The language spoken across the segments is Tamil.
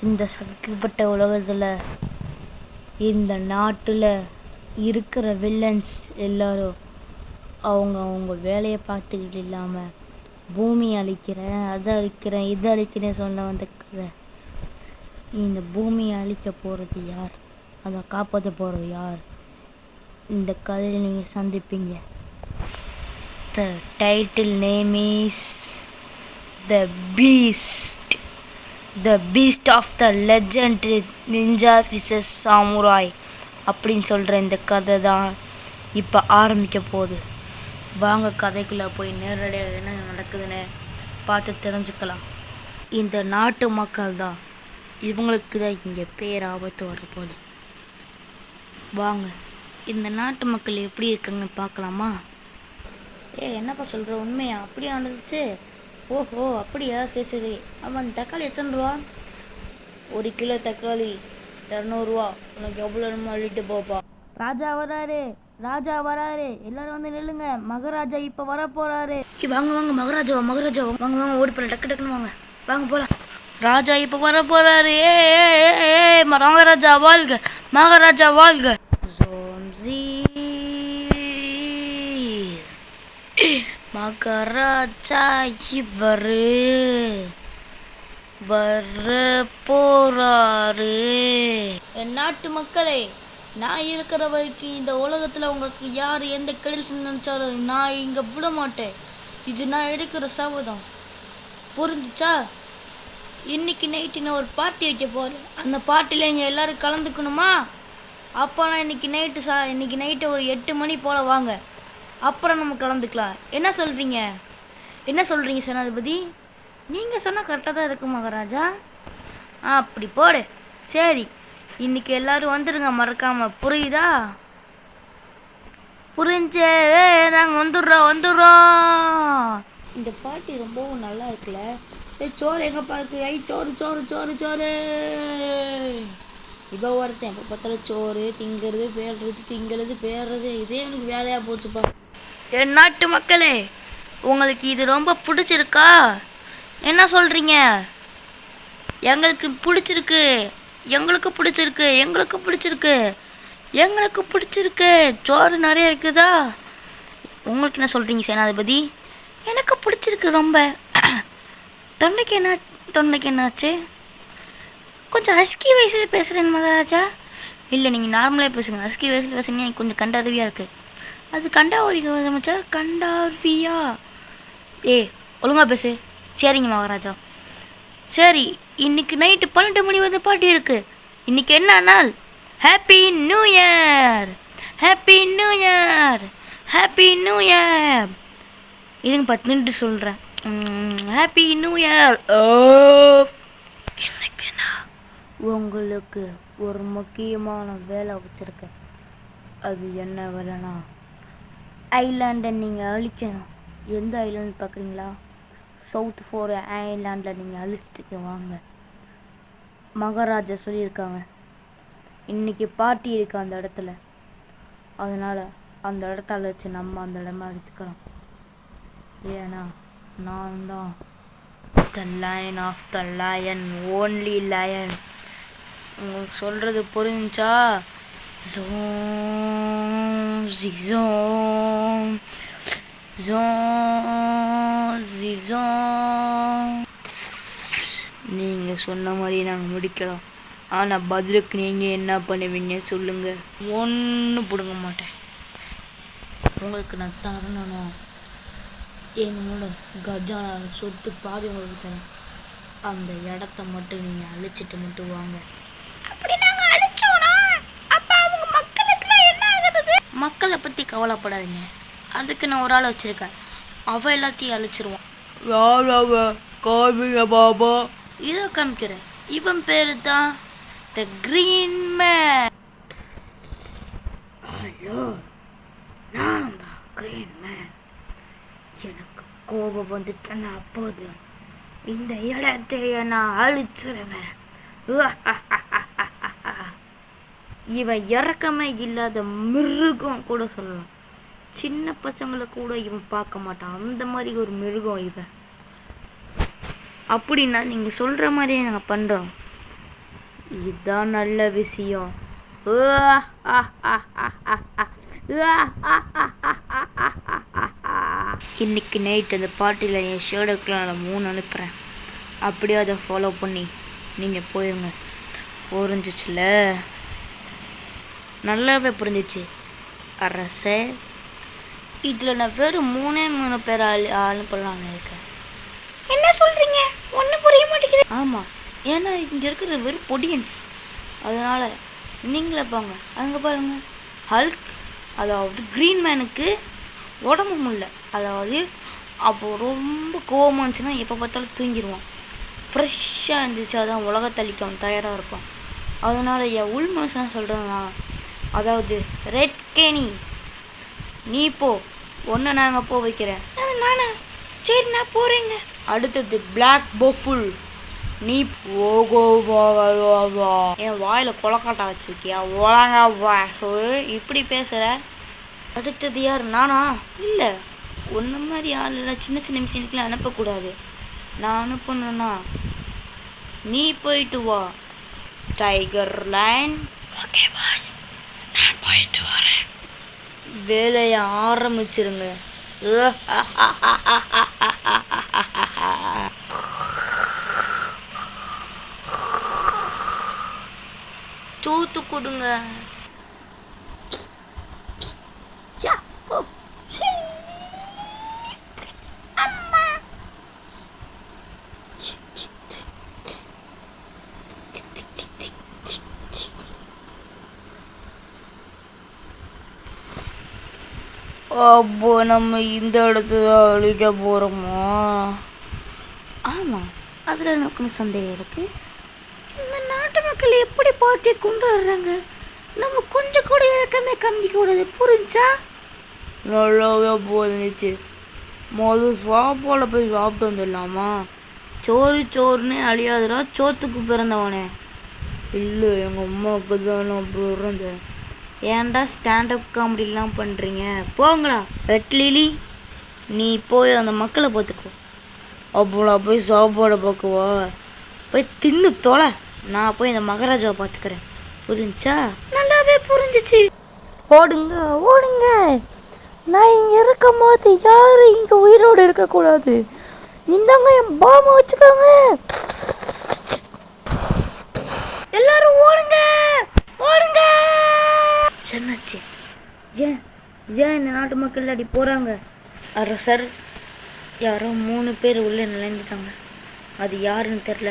இந்த சதிக்கப்பட்ட உலகத்தில் இந்த நாட்டில் இருக்கிற வில்லன்ஸ் எல்லாரும் அவங்க வேலையை பார்த்துக்கிட்டு இல்லாமல் பூமி அழிக்கிறேன், அதை அழிக்கிறேன், இதை அழிக்கிறேன் சொல்ல வந்த கதை. இந்த பூமியை அழிக்க போகிறது யார், அதை காப்பாற்ற போகிறது யார், இந்த கதையில் நீங்கள் சந்திப்பீங்க. The title name is The Beast. The Beast of the Legend Ninja vs Samurai அப்படின்னு சொல்கிற இந்த கதை தான் இப்போ ஆரம்பிக்க போகுது. வாங்க கதைக்குள்ளே போய் நேரடியாக என்ன நடக்குதுன்னு பார்த்து தெரிஞ்சுக்கலாம். இந்த நாட்டு மக்கள் தான், இவங்களுக்கு தான் இங்கே பேராபத்து வரப்போகுது. வாங்க இந்த நாட்டு மக்கள் எப்படி இருக்காங்கன்னு பார்க்கலாமா? என்னப்பா சொல்கிற, உண்மையா அப்படியே நடந்துச்சு? ஓஹோ அப்படியா, சரி சரி. ஆமாம், தக்காளி எத்தனை ரூபா? 1 கிலோ தக்காளி 200 ரூபா. உனக்கு எவ்வளோ வேணுமோ அள்ளிட்டு போப்பா. ராஜா வராரு, ராஜா வராரு, எல்லாரும் வந்து நில்லுங்க, மகாராஜா இப்போ வர போறாரு. வாங்க வாங்க, மகாராஜா மகாராஜா வாங்க வாங்க, ஓடி போல, டக்கு டக்குன்னு வாங்க வாங்க போகலாம். ராஜா இப்போ வர போறாரு. ஏ மகாராஜா வாழ்க, மகாராஜா வாழ்க. மகாராஜா இவரு வர போறாரு. என் நாட்டு மக்களே, நான் இருக்கிற வரைக்கும் இந்த உலகத்தில் உங்களுக்கு யார் எந்த கெடுதல் நினைச்சாலும் நான் இங்கே விட மாட்டேன். இது நான் எடுக்கிற சபதம், புரிஞ்சுச்சா? இன்னைக்கு நைட்டு நான் ஒரு பார்ட்டி வைக்க போகிறேன். அந்த பார்ட்டியில் இங்கே எல்லோரும் கலந்துக்கணுமா? அப்போ நான் இன்னைக்கு நைட்டு ஒரு 8 மணி போல் வாங்க, அப்புறம் நம்ம கலந்துக்கலாம். என்ன சொல்கிறீங்க சேனாதிபதி? நீங்கள் சொன்னால் கரெக்டாக தான் இருக்கும் மகாராஜா. அப்படி போடு. சரி, இன்னைக்கு எல்லோரும் வந்துடுங்க மறக்காமல், புரியுதா? புரிஞ்சே, நாங்கள் வந்துடுறோம். இந்த பாட்டி ரொம்பவும் நல்லா இருக்குல்ல. சோறு எங்கே பார்த்து? சோறு சோறு சோறு சோறு. இப்போ ஒருத்தன் எப்போ பார்த்தாலும் சோறு திங்கிறது பேடுறது இதே எனக்கு வேலையாக போச்சுப்பா. என் நாட்டு மக்களே, உங்களுக்கு இது ரொம்ப பிடிச்சிருக்கா? என்ன சொல்கிறீங்க? எங்களுக்கு பிடிச்சிருக்கு. சோறு நிறைய இருக்குதா? உங்களுக்கு என்ன சொல்கிறீங்க சேனாதிபதி? எனக்கு பிடிச்சிருக்கு ரொம்ப. தொண்டைக்கு என்னாச்சு? கொஞ்சம் ஹஸ்கி வயசில் பேசுகிறேன் மகாராஜா. இல்லை, நீங்கள் நார்மலாக பேசுங்க. ஹஸ்கி வயசில் பேசுங்க, எனக்கு கொஞ்சம் கண்டறிவியாக இருக்குது. அது கண்டாவியா? கண்டாவியா? ஒழுங்காக பேசு. சரிங்க மகாராஜா. சரி, இன்னைக்கு நைட்டு 12 மணி வந்து பாட்டி இருக்குது. இன்னைக்கு என்ன நாள்? Happy new year. Happy new year. Happy new year. இதுங்க 10 நிமிடம் சொல்கிறேன். Happy new year. இன்னைக்கு நான் உங்களுக்கு ஒரு முக்கியமான வேலை வச்சுருக்கேன். அது என்ன வேலைனா, ஐலாண்டை நீங்கள் அழிக்கணும். எந்த ஐலாண்டு பார்க்குறீங்களா? சவுத் 4 ஐலாண்டில் நீங்கள் அழிச்சிட்டு வாங்க. மகாராஜா சொல்லியிருக்காங்க, இன்றைக்கி பார்ட்டி இருக்கு அந்த இடத்துல. அதனால் அந்த இடத்த அழிச்சு நம்ம அந்த இடமா அழிச்சுக்கலாம். ஏன்னா நான் தான் the lion of the lion, only lion. உங்களுக்கு சொல்கிறது புரிஞ்சா? நீங்கள் சொன்ன மாதிரி நாங்கள் முடிக்கலாம். ஆனால் பதிலுக்கு நீங்கள் என்ன பண்ணுவீங்க சொல்லுங்கள்? ஒன்றும் பிடுங்க மாட்டேன். உங்களுக்கு நான் தரணும். என்னோட கஜானா சொத்து பாதி உங்களுக்கு தரேன். அந்த இடத்த மட்டும் நீங்கள் அழிச்சிட்டு மட்டும் வாங்க. அப்படி நாங்கள் அழிச்சோனா அப்போ அவங்க மக்களுக்குலாம் என்ன ஆகுறது? மக்களை பற்றி கவலைப்படாதீங்க. அதுக்கு நான் ஒரு ஆள் வச்சுருக்கேன். அவள் எல்லாத்தையும் அழிச்சிருவான். காமிங்க பாபா. இதோ காமிக்கிறேன். இவன் பேரு தான் த கிரீன் மேன். ஹலோ, நான் தான் கிரீன் மேன். எனக்கு கோபம் வந்துட்டேன்னா அப்போது இந்த இடத்தைய நான் அழிச்சிருவேன். இவன் இறக்கமே இல்லாத மிருகம் கூட சொல்லலாம். சின்ன பசங்களை கூட இவன் பார்க்க மாட்டான். அந்த மாதிரி ஒரு மிருகம் இவன். அப்படின்னா நீங்கள் சொல்கிற மாதிரியே நாங்கள் பண்ணுறோம். இதுதான் நல்ல விஷயம். இன்னைக்கு நைட் அந்த பார்ட்டியில் என் ஷேடோக்கெலாம் நான் 3 அனுப்புகிறேன். அப்படியே அதை ஃபாலோ பண்ணி நீங்கள் போயிருங்க. புரிஞ்சிச்சுல? நல்லாவே புரிஞ்சிச்சு அரசே. இதில் நான் வெறும் 3 பேர் அனுப்பலான்னு இருக்கேன். என்ன சொல்கிறீங்க? ஒன்றும் புரிய மாட்டேங்குது. ஆமாம், ஏன்னா இங்கே இருக்கிற வெறும் பொடியன்ஸ். அதனால் நீங்களே போங்க. அங்கே பாருங்கள், ஹல்க் அதாவது க்ரீன் மேனுக்கு உடம்பு முடியல. அதாவது அப்போது ரொம்ப கோவமாக இருந்துச்சுன்னா எப்போ பார்த்தாலும் தூங்கிடுவான். ஃப்ரெஷ்ஷாக இருந்துச்சா தான் உலகத்தளிக்க அவன் தயாராக இருப்பான். அதனால் என் உள் மனுஷன் சொல்கிறேன்னா, அதாவது ரெட் கேனி நீ போ, ஒன்று நாங்கள் போ வைக்கிறேன். நானா? சரி, நான் போகிறேங்க. அடுத்தது பிளாக் பஃபுல் நீ போகோ. என் வாயில் கொலக்காட்டா வச்சுருக்கியா? ஒழங்கா இப்படி பேசுகிற. அடுத்தது யார்? நானா? இல்லை, ஒன்று மாதிரி ஆள் இல்லை. சின்ன சின்ன மிஷினுக்குலாம் அனுப்பக்கூடாது. நான் அனுப்பணுன்னா நீ போயிட்டு வா, டைகர் லைன். ஓகே பாஸ், நான் போயிட்டு வரேன். வேலையை ஆரம்பிச்சிருங்க. தூத்து கொடுங்க. அப்போ நம்ம இந்த இடத்துல அழிக்க போகிறோமா? ஆமாம், அதில் எனக்கு சந்தேகம் இருக்குது. இந்த நாட்டு மக்கள் எப்படி பார்ட்டியை கொண்டு வர்றாங்க? நம்ம கொஞ்சம் கூட இறக்கமே காமிக்கக்கூடாது, புரிஞ்சா? நல்லாவே புரிஞ்சிச்சு. சாப்பாடை போய் சாப்பிட்டு வந்துடலாமா? சோறுன்னே அழியாதுடா, சோத்துக்கு பிறந்தவனே. இல்லை, எங்கள் அம்மாவுக்கு தான் நான் பிறந்தேன். ஏன்டா ஸ்டாண்டப் காமெடிலாம் பண்ணுறீங்க? போங்களா. ரெட் லிலி, நீ போய் அந்த மக்களை பார்த்துக்கோ. அப்போ நான் போய் சாப்பாடை பார்க்குவா? போய் தின்னு தொலை. நான் போய் இந்த மகாராஜாவை பார்த்துக்கிறேன், புரிஞ்சா? நல்லாவே புரிஞ்சிச்சு. ஓடுங்க ஓடுங்க. நான் இங்கே இருக்கும் போது யாரும் இங்கே உயிரோடு இருக்கக்கூடாது. இந்தாங்க என் பாம்பை வச்சுக்கோங்க. எல்லாரும் ஓடுங்க ஓடுங்க. என்னாச்சு? ஏன் இந்த நாட்டு மக்கள் அடி போகிறாங்க? அரசர், யாரோ 3 பேர் உள்ளே நுழைந்துட்டாங்க. அது யாருன்னு தெரில.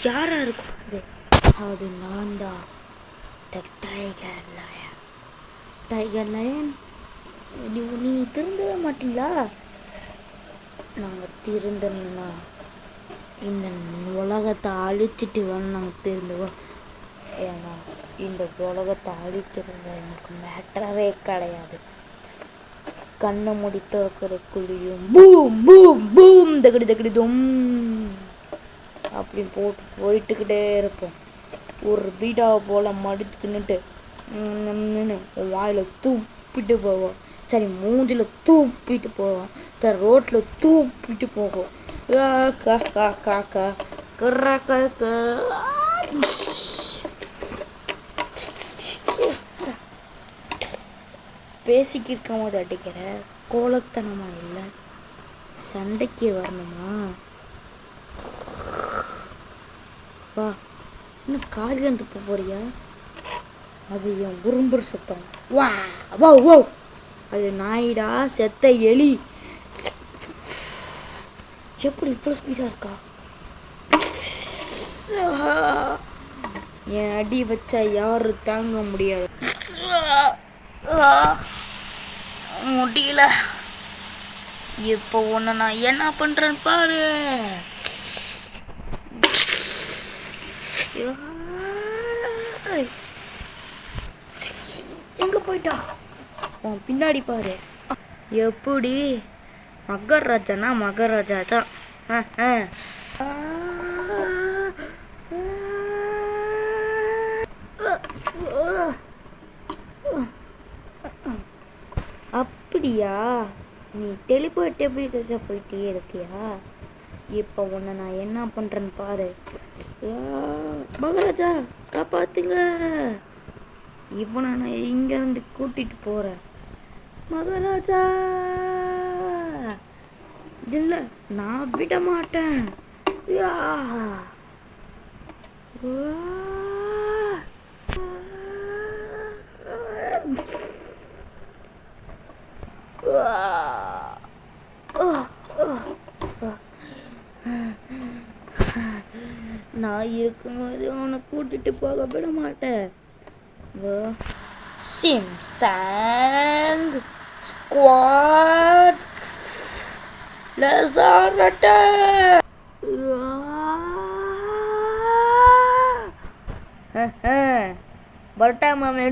யாராக இருக்கும் அது? நான் தான், the tiger line. Tiger line, நீ திருந்தவே மாட்டீங்களா? நாங்கள் திருந்தணும்னா இந்த உலகத்தை அழிச்சிட்டு வேணும் நாங்கள் திருந்துவோம். ஏன்னா இந்த உலகத்தை அழிக்கிறது எனக்கு மேட்டரே கிடையாது. கண்ணை மூடி திறக்கிறக்குள்ளேயும் பூம் பூம் பூம் தகடி தொம் அப்படின்னு போயிட்டுக்கிட்டே இருப்போம். ஒரு பீடாவை போல் மடித்து தின்னுட்டு வாயில் தூப்பிட்டு போவோம். சரி, மூஞ்சில் தூப்பிட்டு போவோம். சரி, ரோட்டில் தூப்பிட்டு போவோம். பேசிக்கிருக்கும் போது அடிக்கிற கோலத்தனமா? இல்லை, சண்டைக்கு வரணுமா? வா, இன்னும் காலில் துப்ப போறியா? அது என் உரும்புற சத்தம். வா வா வா, அது நாயிடா, செத்த எலி. எப்படி இவ்வளோ ஸ்பீடாக இருக்கா? என் அடி வச்சா யாரும் தாங்க முடியாது. முடியல. இப்போ ஒன்று நான் என்ன பண்ணுறேன்னு பாரு. எங்கே போயிட்டா? பின்னாடி பாரு. எப்படி? மகாராஜானா மகாராஜா தான். அப்படியா? நீ டெலிபோர்ட்டபிலிட்டியில் போயிட்டே இருக்கியா? இப்போ உன்னை நான் என்ன பண்ணுறேன்னு பாரு. மகாராஜா காப்பாத்துங்க, இவனை நான் இங்கேருந்து கூட்டிட்டு போகிறேன். மகாராஜா இல்லை, நான் விட மாட்டேன். யா! நான் இருக்கும்போது அவனை கூட்டிட்டு போக விட மாட்டேன். சிம்சாங் ஸ்குவாட் லேசர் அட்டாக். பரட்டா மாமே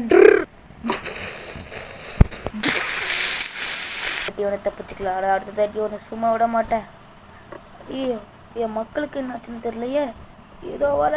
தட்டியோட தப்பிச்சுக்கலாம். அடுத்த தட்டியோட சும்மா விட மாட்டேன். ஐயோ, என் மக்களுக்கு என்னாச்சுன்னு தெரியலையே. ஏதோ வர